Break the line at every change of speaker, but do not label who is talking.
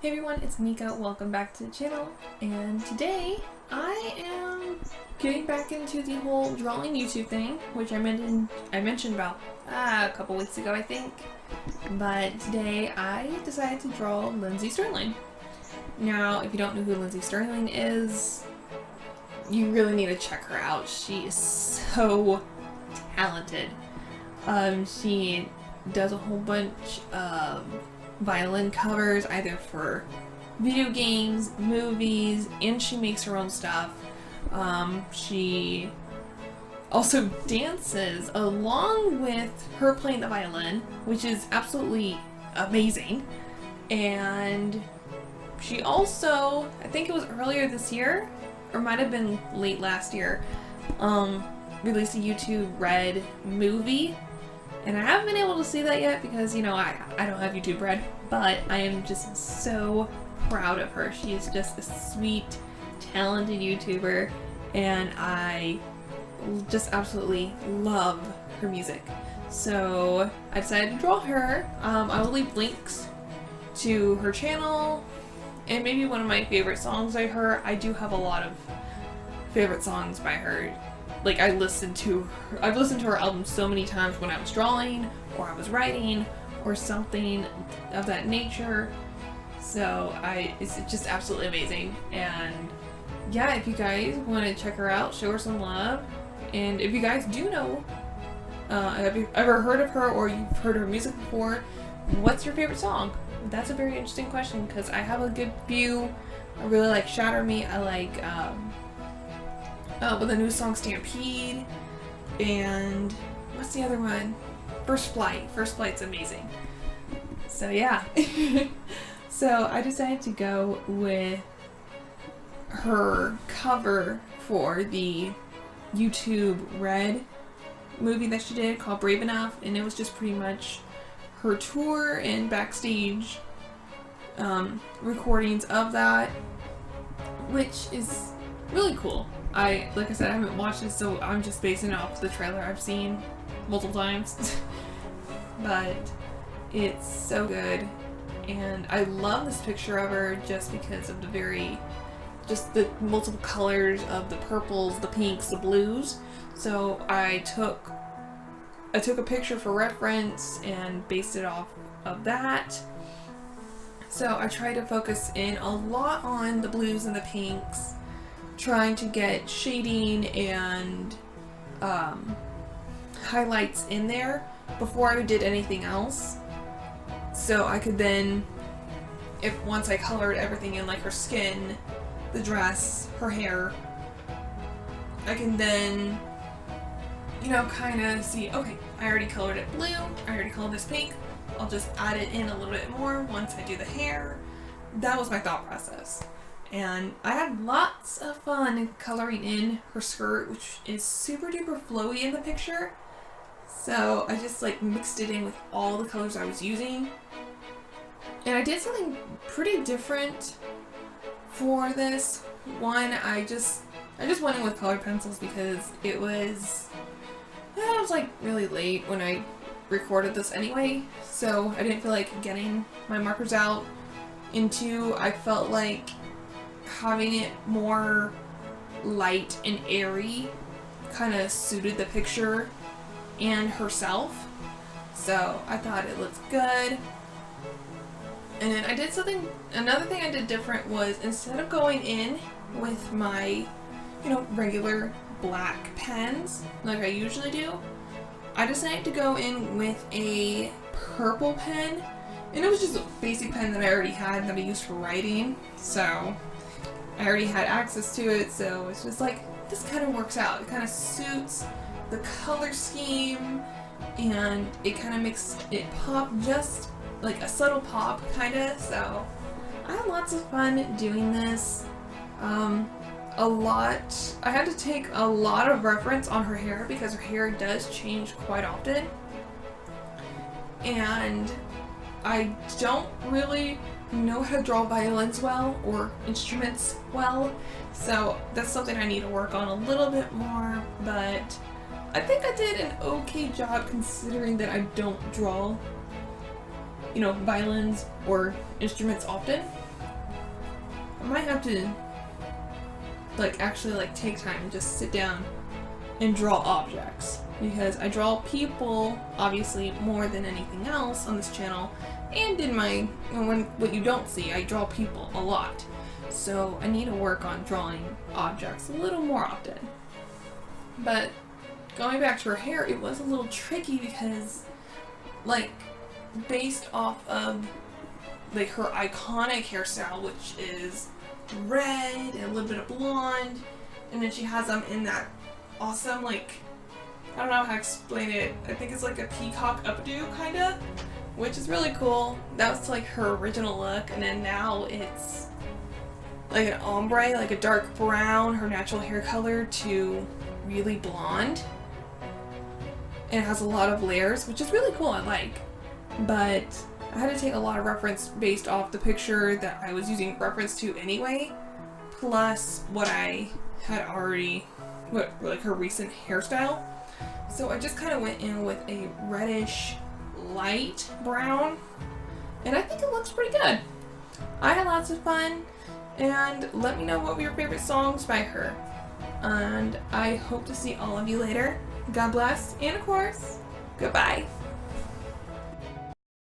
Hey everyone, it's Anico. Welcome back to the channel. And today I am getting back into the whole drawing YouTube thing, which I mentioned about a couple weeks ago, I think. But today I decided to draw Lindsey Stirling. Now, if you don't know who Lindsey Stirling is, you really need to check her out. She is so talented. She does a whole bunch of violin covers, either for video games, movies, and she makes her own stuff. She also dances along with her playing the violin, which is absolutely amazing. And she also, I think it was earlier this year, or might have been late last year, released a YouTube Red movie. And I haven't been able to see that yet because, you know, I don't have YouTube Red, but I am just so proud of her. She is just a sweet, talented YouTuber, and I just absolutely love her music. So I decided to draw her. I will leave links to her channel and maybe one of my favorite songs by her. I do have a lot of favorite songs by her. Like, I've listened to her album so many times when I was drawing, or I was writing, or something of that nature. So it's just absolutely amazing. And yeah, if you guys want to check her out, show her some love. And if you guys do know, have you ever heard of her, or you've heard her music before, what's your favorite song? That's a very interesting question, because I have a good few. I really like Shatter Me. I like with the new song Stampede, and what's the other one? First Flight. First Flight's amazing. So yeah. So I decided to go with her cover for the YouTube Red movie that she did called Brave Enough, and it was just pretty much her tour and backstage recordings of that, which is really cool. Like I said, I haven't watched it, so I'm just basing it off the trailer I've seen multiple times. But it's so good, and I love this picture of her just because of the multiple colors of the purples, the pinks, the blues. So I took a picture for reference and based it off of that. So I try to focus in a lot on the blues and the pinks, trying to get shading and highlights in there before I did anything else. So I could then, once I colored everything in, like her skin, the dress, her hair, I can then, you know, kind of see, okay, I already colored it blue, I already colored this pink, I'll just add it in a little bit more once I do the hair. That was my thought process. And I had lots of fun coloring in her skirt, which is super duper flowy in the picture. So I just like mixed it in with all the colors I was using. And I did something pretty different for this one. I just went in with colored pencils because it was like really late when I recorded this anyway. So I didn't feel like getting my markers out. And two, I felt like having it more light and airy kind of suited the picture and herself. So I thought it looked good. And then I did another thing I did different was, instead of going in with my, you know, regular black pens like I usually do, I decided to go in with a purple pen. And it was just a basic pen that I already had that I used for writing. So I already had access to it, so it's just like, this kind of works out. It kind of suits the color scheme, and it kind of makes it pop, just like a subtle pop, kind of. So I had lots of fun doing this. I had to take a lot of reference on her hair because her hair does change quite often. And I don't really know how to draw violins well or instruments well, so that's something I need to work on a little bit more, but I think I did an okay job considering that I don't draw, you know, violins or instruments often. I might have to like actually like take time and just sit down and draw objects, because I draw people obviously more than anything else on this channel, and in my, what you don't see, I draw people a lot. So I need to work on drawing objects a little more often. But going back to her hair, it was a little tricky because, like, based off of like her iconic hairstyle, which is red and a little bit of blonde, and then she has them in that awesome, like, I don't know how to explain it. I think it's like a peacock updo kinda, which is really cool. That was like her original look, and then now it's like an ombre, like a dark brown, her natural hair color, to really blonde. And it has a lot of layers, which is really cool, I like. But I had to take a lot of reference based off the picture that I was using reference to anyway, plus what I had already, like her recent hairstyle. So I just kind of went in with a reddish light brown, and I think it looks pretty good. I had lots of fun, and let me know what were your favorite songs by her. And I hope to see all of you later. God bless, and of course, goodbye.